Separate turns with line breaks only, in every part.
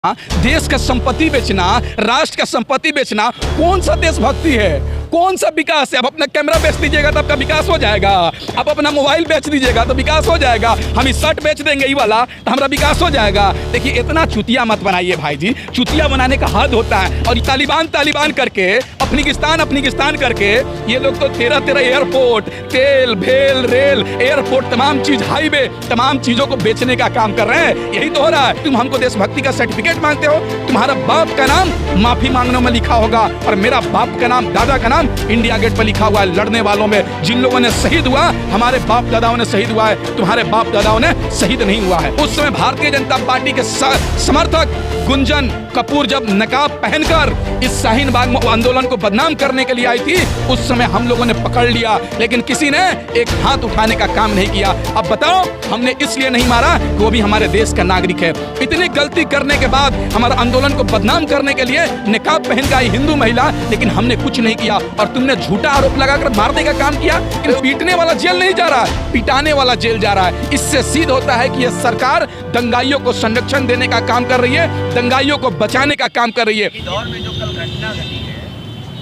देश का संपत्ति बेचना, राष्ट्र का संपत्ति बेचना कौन सा देशभक्ति है? कौन सा विकास है? अब अपना कैमरा बेच दीजिएगा तो आपका विकास हो जाएगा। अब अपना मोबाइल बेच दीजिएगा तो विकास हो जाएगा। हम इस शर्ट बेच देंगे ये वाला तो हमारा विकास हो जाएगा। देखिए, इतना चुतिया मत बनाइए भाई जी। चुतिया बनाने का हद होता है। और तालिबान करके अफगानिस्तान करके ये लोग तो 13 एयरपोर्ट, तेल, भेल, रेल, एयरपोर्ट, तमाम चीज, हाईवे, तमाम चीजों को बेचने का काम कर रहे हैं। यही तो हो रहा है। तुम हमको देशभक्ति का सर्टिफिकेट मांगते हो। तुम्हारा बाप का नाम माफी मांगने में लिखा होगा और मेरा बाप का नाम, दादा का नाम इंडिया गेट पर लिखा हुआ है। लड़ने वालों में जिन लोगों ने शहीद हुआ, हमारे बाप दादाओं ने शहीद हुआ है, तुम्हारे बाप दादाओं ने शहीद नहीं हुआ है। उस समय भारतीय जनता पार्टी के समर्थक गुंजन कपूर जब नकाब पहनकर इस शाहीन बाग आंदोलन को बदनाम करने के लिए आई थी, उस समय हम लोगों ने पकड़ लिया, लेकिन किसी ने एक हाथ उठाने का काम नहीं किया। अब बताओ, हमने इसलिए नहीं मारा कि वो भी हमारे देश का नागरिक है। इतनी गलती करने के बाद हमारे आंदोलन को बदनाम करने के लिए निकाब पहन के आई हिंदू महिला, लेकिन हमने कुछ नहीं किया और तुमने झूठा आरोप लगाकर मारने का काम किया। पीटने वाला जेल नहीं जा रहा है, पिटाने वाला जेल जा रहा है। इससे सिद्ध होता है कि यह सरकार दंगाइयों को संरक्षण देने का काम कर रही है, दंगाइयों को बचाने का काम कर रही है।
इंदौर में जो कल घटना घटी है,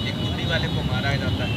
एक नौकरी वाले को मारा जाता है,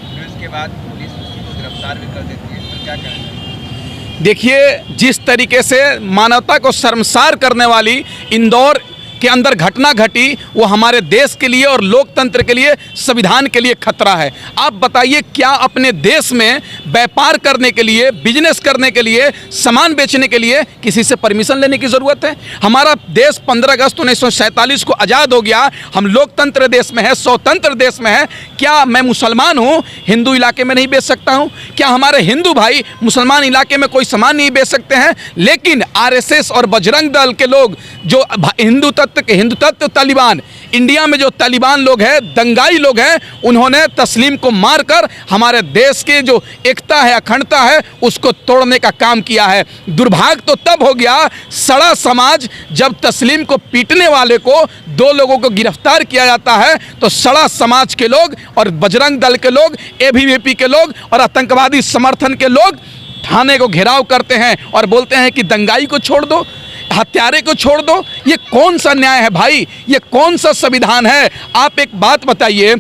फिर उसके बाद पुलिस उसी को गिरफ्तार भी कर देती है, तो क्या कहना है?
देखिए, जिस तरीके से मानवता को शर्मसार करने वाली इंदौर के अंदर घटना घटी, वो हमारे देश के लिए और लोकतंत्र के लिए, संविधान के लिए खतरा है। आप बताइए, क्या अपने देश में व्यापार करने के लिए, बिजनेस करने के लिए, सामान बेचने के लिए किसी से परमिशन लेने की ज़रूरत है? हमारा देश 15 अगस्त 1947 को आज़ाद हो गया। हम लोकतंत्र देश में है, स्वतंत्र देश में है। क्या मैं मुसलमान हूँ, हिंदू इलाके में नहीं बेच सकता हूँ? क्या हमारे हिंदू भाई मुसलमान इलाके में कोई सामान नहीं बेच सकते हैं? लेकिन आरएसएस और बजरंग दल के लोग, जो हिंदू तत्व तालिबान, इंडिया में जो तालिबान लोग हैं, दंगाई लोग हैं, उन्होंने तस्लीम को मारकर हमारे देश के जो एकता है, अखंडता है, उसको तोड़ने का काम किया है। दुर्भाग्य तो तब हो गया सड़ा समाज, जब तस्लीम को पीटने वाले को, 2 लोगों को गिरफ्तार किया जाता है, तो सड़ा समाज के लोग और बजरंग दल के लोग, एबीवीपी के लोग और आतंकवादी समर्थन के लोग थाने को घेराव करते हैं और बोलते हैं कि दंगाई को छोड़ दो, हत्यारे को छोड़ दो। ये कौन सा न्याय है भाई? ये कौन सा संविधान है? आप एक बात बताइए।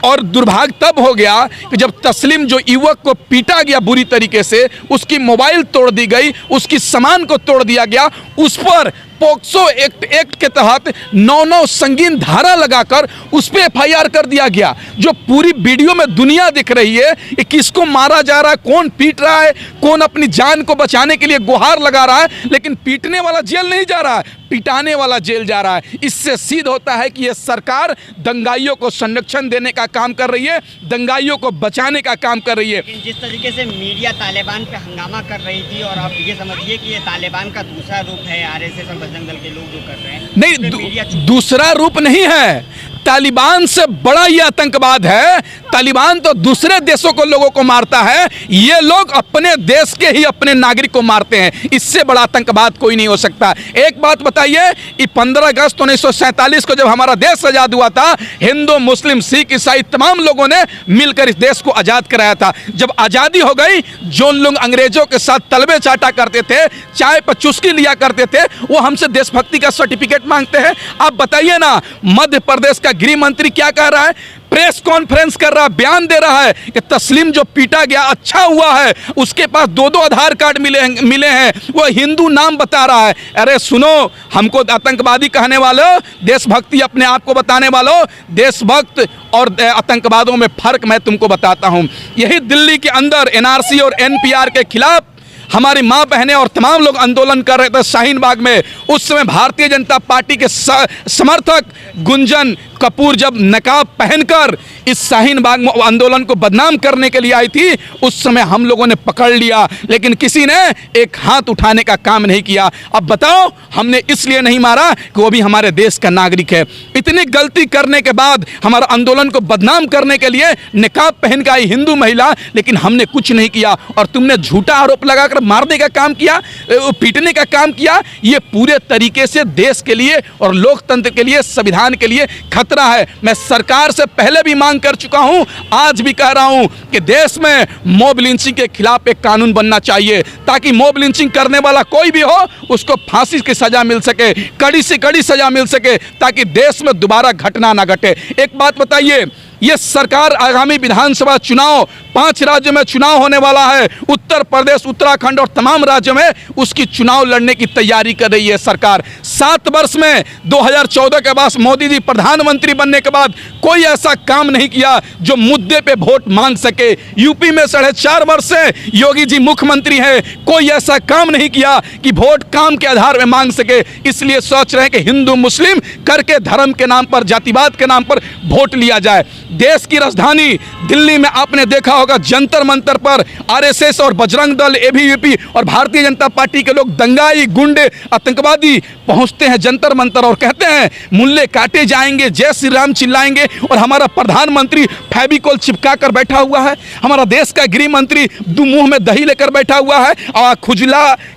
और दुर्भाग्य तब हो गया कि जब तस्लीम, जो युवक को पीटा गया बुरी तरीके से, उसकी मोबाइल तोड़ दी गई, उसकी सामान को तोड़ दिया गया, उस पर पोक्सो एक्ट के तहत 9 संगीन धारा लगाकर उस पर एफआईआर कर दिया गया। जो पूरी वीडियो में दुनिया दिख रही है कि किसको मारा जा रहा है, कौन पीट रहा है, कौन अपनी जान को बचाने के लिए गुहार लगा रहा है, लेकिन पीटने वाला जेल नहीं जा रहा है, पिटाने वाला जेल जा रहा है। इससे सिद्ध होता है कि यह सरकार दंगाइयों को संरक्षण देने का काम कर रही है, दंगाइयों को बचाने का काम कर रही है।
लेकिन जिस तरीके से मीडिया तालिबान पे हंगामा कर रही थी, और आप ये समझिए कि ये तालिबान का दूसरा रूप है, आरएसएस और बजरंग दल के लोग जो कर रहे हैं।
नहीं, दूसरा रूप नहीं है। तालिबान से बड़ा ये आतंकवाद है। तालिबान तो दूसरे देशों को, लोगों को मारता है, ये लोग अपने देश के ही अपने नागरिक को मारते हैं। इससे बड़ा आतंकवाद कोई नहीं हो सकता। एक बात बताइए, 15 अगस्त 1947 को जब हमारा देश आजाद हुआ था, हिंदू, मुस्लिम, सिख, ईसाई तमाम लोगों ने मिलकर इस देश को आजाद कराया था। जब आजादी हो गई, जो लोग अंग्रेजों के साथ तलबे चाटा करते थे, चाय पर चुस्की लिया करते थे, वो हमसे देशभक्ति का सर्टिफिकेट मांगते हैं। आप बताइए ना, मध्य प्रदेश का गृह मंत्री क्या कह रहा है? प्रेस कॉन्फ्रेंस कर रहा है, बयान दे रहा है कि तस्लीम जो पीटा गया अच्छा हुआ है, उसके पास 2 आधार कार्ड मिले हैं, वो हिंदू नाम बता रहा है। अरे सुनो, हमको आतंकवादी कहने वालों, देशभक्ति अपने आप को बताने वालों, देशभक्त और आतंकवादों में फर्क मैं तुमको बताता हूं। यही दिल्ली के अंदर एनआरसी और एनपीआर के खिलाफ हमारी माँ बहनें और तमाम लोग आंदोलन कर रहे थे शाहीन बाग में। उस समय भारतीय जनता पार्टी के समर्थक गुंजन कपूर जब नकाब पहनकर इस शाहीन बाग आंदोलन को बदनाम करने के लिए आई थी, उस समय हम लोगों ने पकड़ लिया, लेकिन किसी ने एक हाथ उठाने का काम नहीं किया। अब बताओ, हमने इसलिए नहीं मारा कि वो भी हमारे देश का नागरिक है। इतनी गलती करने के बाद हमारे आंदोलन को बदनाम करने के लिए निकाब पहन के आई हिंदू महिला, लेकिन हमने कुछ नहीं किया और तुमने झूठा आरोप लगाकर मारने का काम किया, पीटने का काम किया। ये पूरे तरीके से देश के लिए और लोकतंत्र के लिए, संविधान के लिए खतरा खतरा है। मैं सरकार से पहले भी मांग कर चुका हूं, आज भी कह रहा हूं कि देश में मॉब लिंचिंग के खिलाफ एक कानून बनना चाहिए, ताकि मॉब लिंचिंग करने वाला कोई भी हो उसको फांसी की सजा मिल सके, कड़ी से कड़ी सजा मिल सके, ताकि देश में दोबारा घटना ना घटे। एक बात बताइए, ये सरकार आगामी विधानसभा चुनाव 5 राज्यों में चुनाव होने वाला है, उत्तर प्रदेश, उत्तराखंड और तमाम राज्यों में उसकी चुनाव लड़ने की तैयारी कर रही है सरकार। 7 वर्ष में 2014 के बाद मोदी जी प्रधानमंत्री बनने के बाद कोई ऐसा काम नहीं किया जो मुद्दे पे वोट मांग सके। यूपी में 4.5 वर्ष से योगी जी मुख्यमंत्री हैं, कोई ऐसा काम नहीं किया कि वोट काम के आधार में मांग सके। इसलिए सोच रहे हैं कि हिंदू मुस्लिम करके धर्म के नाम पर, जातिवाद के नाम पर वोट लिया जाए। देश की राजधानी दिल्ली में आपने देखा होगा, जंतर मंतर पर आरएसएस और बजरंग दल, एबीवीपी और भारतीय जनता पार्टी के लोग, दंगाई, गुंडे, आतंकवादी पहुंचते हैं जंतर मंतर और कहते हैं मुल्ले काटे जाएंगे, जय श्री राम चिल्लाएंगे, और हमारा प्रधानमंत्री फेविकोल चिपका कर बैठा हुआ है, हमारा देश का गृह मंत्री मुंह में दही लेकर बैठा हुआ है, और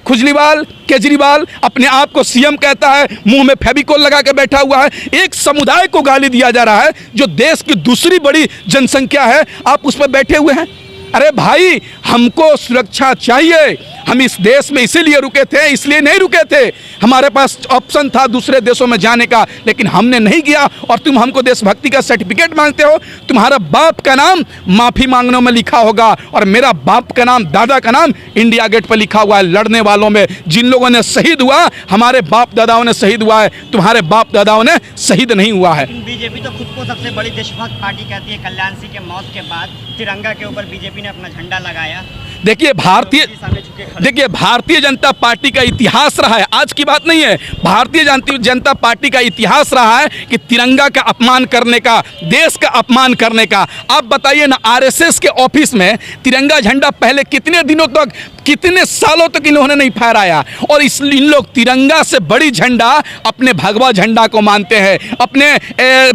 खुजलीवाल केजरीवाल अपने आप को सीएम कहता है, मुंह में फेविकोल लगा के बैठा हुआ है। एक समुदाय को गाली दिया जा रहा है जो देश की दूसरी बड़ी जनसंख्या है, आप उस पर बैठे हुए हैं। अरे भाई, हमको सुरक्षा चाहिए। हम इस देश में इसीलिए रुके थे, इसलिए नहीं रुके थे, हमारे पास ऑप्शन था दूसरे देशों में जाने का, लेकिन हमने नहीं किया। और तुम हमको देशभक्ति का सर्टिफिकेट मांगते हो। तुम्हारा बाप का नाम माफी मांगने में लिखा होगा, और मेरा बाप का नाम, दादा का नाम इंडिया गेट पर लिखा हुआ है। लड़ने वालों में जिन लोगों ने शहीद हुआ, हमारे बाप दादाओं ने शहीद हुआ है, तुम्हारे बाप दादाओं ने शहीद नहीं हुआ है।
बीजेपी तो खुद को सबसे बड़ी देशभक्त पार्टी कहती है। कल्याण सिंह के मौत के बाद तिरंगा के ऊपर बीजेपी ने अपना झंडा लगाया।
देखिए भारतीय जनता पार्टी का इतिहास रहा है, आज की बात नहीं है, भारतीय जनता पार्टी का इतिहास रहा है कि तिरंगा का अपमान करने का, देश का अपमान करने का। आप बताइए ना, आरएसएस के ऑफिस में तिरंगा झंडा पहले कितने दिनों तक, कितने सालों तक इन्होंने नहीं फहराया, और इन लोग तिरंगा से बड़ी झंडा अपने भगवा झंडा को मानते हैं, अपने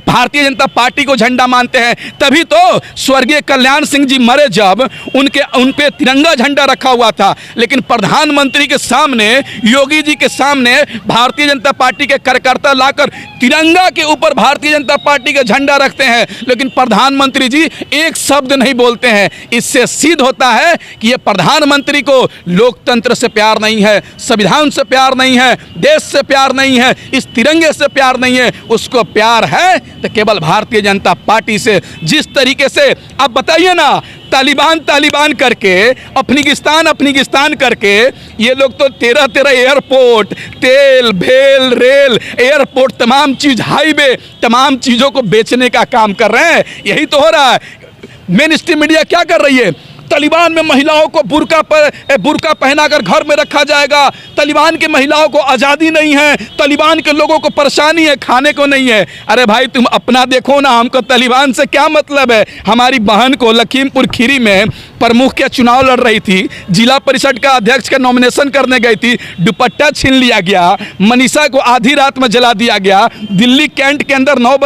भारतीय जनता पार्टी को झंडा मानते हैं। तभी तो स्वर्गीय कल्याण सिंह जी मरे जब उन पे तिरंगा झंडा रखा हुआ था, लेकिन प्रधानमंत्री के सामने, योगी जी के सामने भारतीय जनता पार्टी के कार्यकर्ता लाकर तिरंगा के ऊपर भारतीय जनता पार्टी का झंडा रखते हैं, लेकिन प्रधानमंत्री जी एक शब्द नहीं बोलते हैं। इससे सिद्ध होता है कि ये प्रधानमंत्री को लोकतंत्र से प्यार नहीं है, संविधान से प्यार नहीं है, देश से प्यार नहीं है, इस तिरंगे से प्यार नहीं है। उसको प्यार है तो केवल भारतीय जनता पार्टी से। जिस तरीके से आप बताइए ना, तालिबान करके, अफगानिस्तान करके, ये लोग तो 13 एयरपोर्ट, तेल, भेल, रेल, एयरपोर्ट, तमाम चीज, हाईवे, तमाम चीज़ों को बेचने का काम कर रहे हैं। यही तो हो रहा है। मेन स्ट्रीम मीडिया क्या कर रही है? तालिबान में महिलाओं को बुर्का पहनाकर घर में रखा जाएगा, तालिबान के महिलाओं को आज़ादी नहीं है, तालिबान के लोगों को परेशानी है, खाने को नहीं है। अरे भाई, तुम अपना देखो ना, हमको तालिबान से क्या मतलब है? हमारी बहन को लखीमपुर खीरी में प्रमुख के चुनाव लड़ रही थी, जिला परिषद का अध्यक्ष का नॉमिनेशन करने गई थी, दुपट्टा छीन लिया गया, मनीषा को आधी रात में जला दिया गया, दिल्ली कैंट के अंदर 9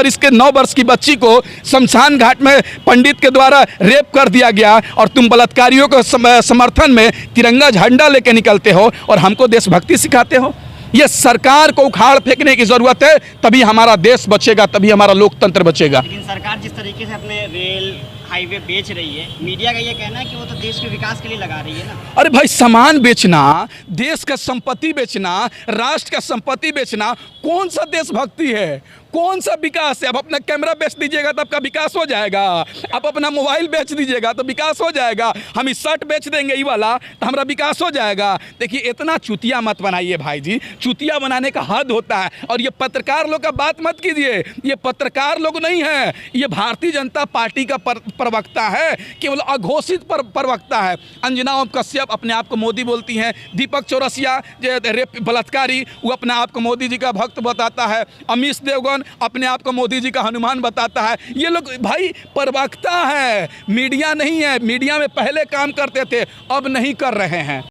वर्ष की बच्ची को शमशान घाट में पंडित के द्वारा रेप कर दिया गया, और तुम बलात्कारियों के समर्थन में तिरंगा झंडा लेके निकलते हो और हमको देशभक्ति सिखाते हो। ये सरकार को उखाड़ फेंकने की जरूरत है, तभी हमारा देश बचेगा, तभी हमारा लोकतंत्र बचेगा।
लेकिन सरकार जिस तरीके से अपने रेल, हाईवे बेच रही है, मीडिया का ये कहना है कि वो तो देश के विकास के लिए लगा रही है ना।
अरे भाई, सामान बेचना, देश का संपत्ति बेचना, राष्ट्र का संपत्ति बेचना कौन सा देशभक्ति है? कौन सा विकास है? अब अपना कैमरा बेच दीजिएगा तो आपका विकास हो जाएगा, आप अपना मोबाइल बेच दीजिएगा तो विकास हो जाएगा, हम इस शर्ट बेच देंगे ये वाला तो हमारा विकास हो जाएगा। देखिए, इतना चुतिया मत बनाइए भाई जी, चुतिया बनाने का हद होता है। और ये पत्रकार लोग का बात मत कीजिए, ये पत्रकार लोग नहीं है, ये भारतीय जनता पार्टी का प्रवक्ता है, केवल अघोषित प्रवक्ता है। अंजना ओम कश्यप अपने आप को मोदी बोलती हैं, दीपक चौरसिया रेप बलात्कारी, वो अपने आप को मोदी जी का भक्त बताता है, अमीश देवगन अपने आप को मोदी जी का हनुमान बताता है। ये लोग भाई प्रवक्ता है, मीडिया नहीं है। मीडिया में पहले काम करते थे, अब नहीं कर रहे हैं।